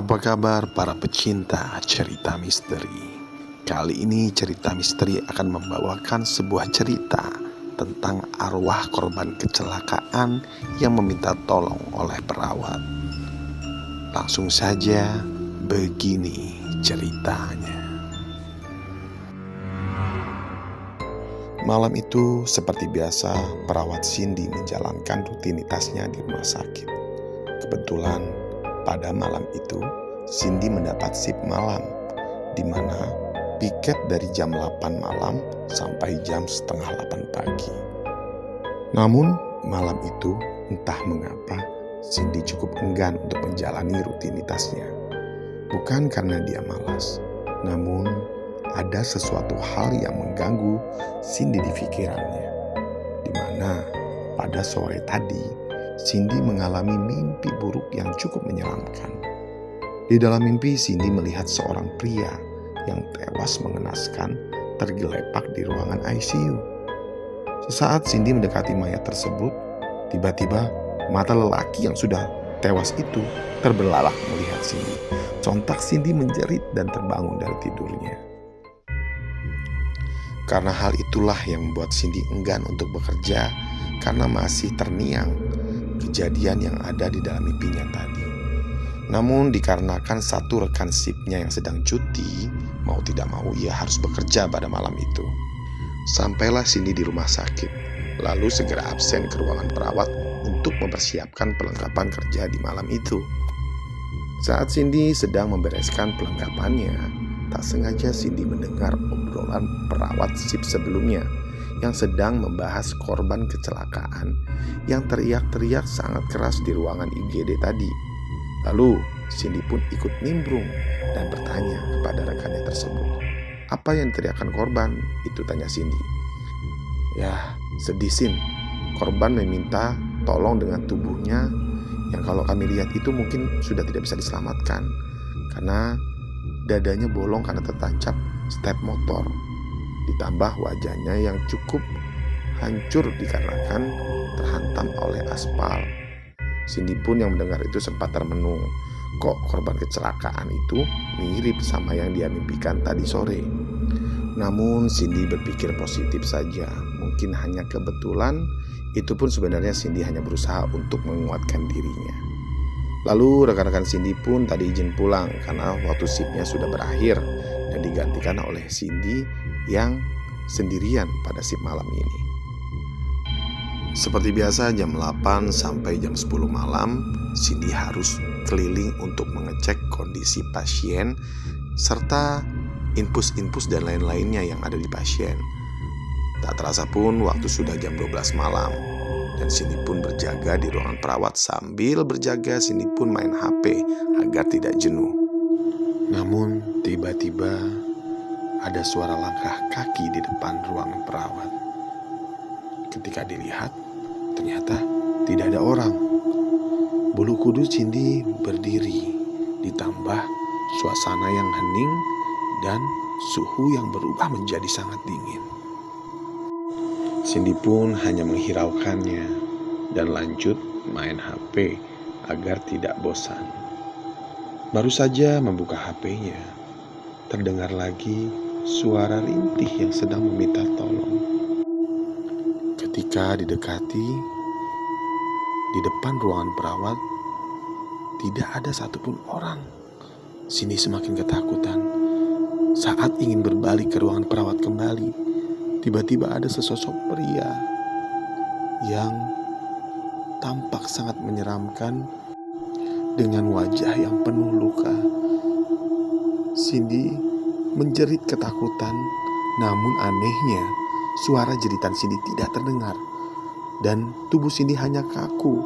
Apa kabar para pecinta cerita misteri? Kali ini cerita misteri akan membawakan sebuah cerita tentang arwah korban kecelakaan yang meminta tolong oleh perawat. Langsung saja, begini ceritanya. Malam itu, seperti biasa, perawat Cindy menjalankan rutinitasnya di rumah sakit. Kebetulan, pada malam itu, Cindy mendapat shift malam, di mana piket dari jam 8 malam sampai jam setengah 8 pagi. Namun, malam itu, entah mengapa, Cindy cukup enggan untuk menjalani rutinitasnya. Bukan karena dia malas, namun ada sesuatu hal yang mengganggu Cindy di pikirannya, di mana pada sore tadi Cindy mengalami mimpi buruk yang cukup menyeramkan. Di dalam mimpi, Cindy melihat seorang pria yang tewas mengenaskan tergeletak di ruangan ICU. Sesaat Cindy mendekati mayat tersebut, tiba-tiba mata lelaki yang sudah tewas itu terbelalak melihat Cindy. Sontak Cindy menjerit dan terbangun dari tidurnya. Karena hal itulah yang membuat Cindy enggan untuk bekerja karena masih terngiang kejadian yang ada di dalam mimpinya tadi. Namun dikarenakan satu rekan shiftnya yang sedang cuti, mau tidak mau ia harus bekerja pada malam itu. Sampailah Cindy di rumah sakit, lalu segera absen ke ruangan perawat untuk mempersiapkan perlengkapan kerja di malam itu. Saat Cindy sedang membereskan perlengkapannya, tak sengaja Cindy mendengar obrolan perawat shift sebelumnya yang sedang membahas korban kecelakaan yang teriak-teriak sangat keras di ruangan IGD tadi. Lalu Cindy pun ikut nimbrung dan bertanya kepada rekannya tersebut. "Apa yang teriakan korban?" Itu tanya Cindy. "Ya, sedih Sin. Korban meminta tolong dengan tubuhnya yang kalau kami lihat itu mungkin sudah tidak bisa diselamatkan karena dadanya bolong karena tertancap step motor. Ditambah wajahnya yang cukup hancur dikarenakan terhantam oleh aspal." Cindy pun yang mendengar itu sempat termenung. Kok korban kecelakaan itu mirip sama yang dia mimpikan tadi sore? Namun Cindy berpikir positif saja. Mungkin hanya kebetulan, itu pun sebenarnya Cindy hanya berusaha untuk menguatkan dirinya. Lalu rekan-rekan Cindy pun tadi izin pulang karena waktu shiftnya sudah berakhir dan digantikan oleh Cindy yang sendirian pada shift malam ini. Seperti biasa jam 8 sampai jam 10 malam, Cindy harus keliling untuk mengecek kondisi pasien serta infus-infus dan lain-lainnya yang ada di pasien. Tak terasa pun waktu sudah jam 12 malam dan Cindy pun berjaga di ruangan perawat. Sambil berjaga, Cindy pun main HP agar tidak jenuh. Namun tiba-tiba ada suara langkah kaki di depan ruangan perawat. Ketika dilihat, ternyata tidak ada orang. Bulu kudus Cindy berdiri, ditambah suasana yang hening dan suhu yang berubah menjadi sangat dingin. Cindy pun hanya menghiraukannya dan lanjut main HP agar tidak bosan. Baru saja membuka HP-nya, terdengar lagi suara rintih yang sedang meminta tolong. Ketika didekati, di depan ruangan perawat tidak ada satupun orang. Cindy semakin ketakutan. Saat ingin berbalik ke ruangan perawat kembali, tiba-tiba ada sesosok pria yang tampak sangat menyeramkan dengan wajah yang penuh luka. Cindy menjerit ketakutan, namun anehnya suara jeritan Cindy tidak terdengar dan tubuh Cindy hanya kaku.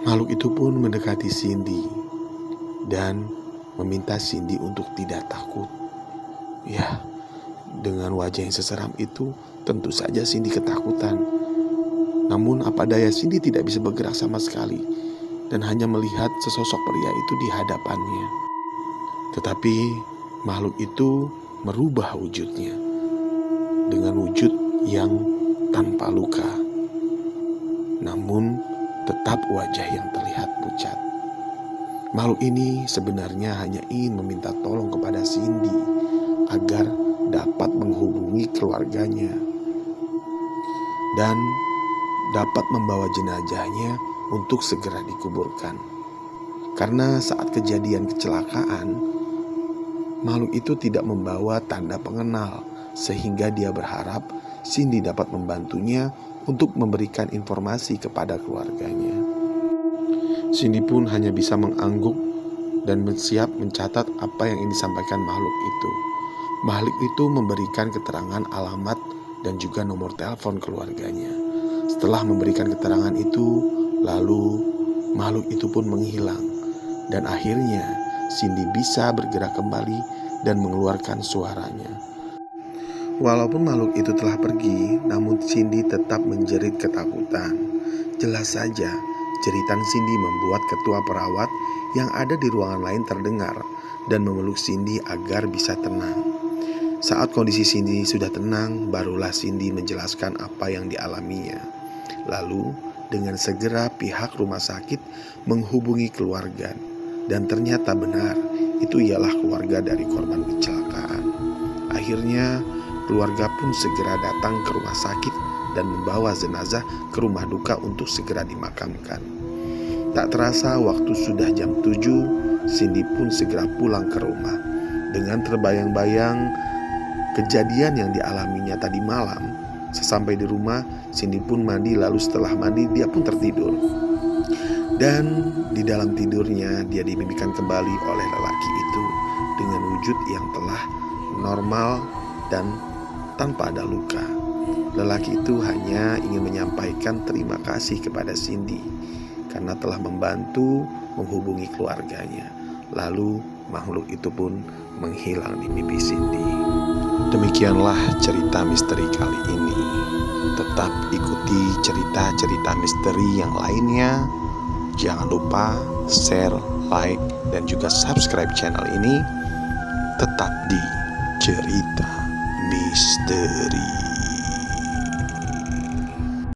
Makhluk itu pun mendekati Cindy dan meminta Cindy untuk tidak takut. Ya, dengan wajah yang seseram itu tentu saja Cindy ketakutan. Namun apa daya, Cindy tidak bisa bergerak sama sekali dan hanya melihat sesosok pria itu di hadapannya. Tetapi makhluk itu merubah wujudnya dengan wujud yang tanpa luka, namun tetap wajah yang terlihat pucat. Makhluk ini sebenarnya hanya ingin meminta tolong kepada Cindy agar dapat menghubungi keluarganya dan dapat membawa jenazahnya untuk segera dikuburkan. Karena saat kejadian kecelakaan, makhluk itu tidak membawa tanda pengenal, sehingga dia berharap Cindy dapat membantunya untuk memberikan informasi kepada keluarganya. Cindy pun hanya bisa mengangguk dan bersiap mencatat apa yang disampaikan makhluk itu. Makhluk itu memberikan keterangan alamat dan juga nomor telepon keluarganya. Setelah memberikan keterangan itu, lalu makhluk itu pun menghilang. Dan akhirnya Cindy bisa bergerak kembali dan mengeluarkan suaranya. Walaupun makhluk itu telah pergi, namun Cindy tetap menjerit ketakutan. Jelas saja, jeritan Cindy membuat ketua perawat yang ada di ruangan lain terdengar dan memeluk Cindy agar bisa tenang. Saat kondisi Cindy sudah tenang, barulah Cindy menjelaskan apa yang dialaminya. Lalu, dengan segera pihak rumah sakit menghubungi keluarga. Dan ternyata benar, itu ialah keluarga dari korban kecelakaan. Akhirnya, keluarga pun segera datang ke rumah sakit dan membawa jenazah ke rumah duka untuk segera dimakamkan. Tak terasa waktu sudah jam 7, Cindy pun segera pulang ke rumah. Dengan terbayang-bayang kejadian yang dialaminya tadi malam, sesampai di rumah, Cindy pun mandi, lalu setelah mandi dia pun tertidur. Dan di dalam tidurnya dia dimimpikan kembali oleh lelaki itu dengan wujud yang telah normal dan tanpa ada luka. Lelaki itu hanya ingin menyampaikan terima kasih kepada Cindy karena telah membantu menghubungi keluarganya. Lalu makhluk itu pun menghilang di mimpi Cindy. Demikianlah cerita misteri kali ini. Tetap ikuti cerita-cerita misteri yang lainnya. Jangan lupa share, like, dan juga subscribe channel ini. Tetap di Cerita Misteri.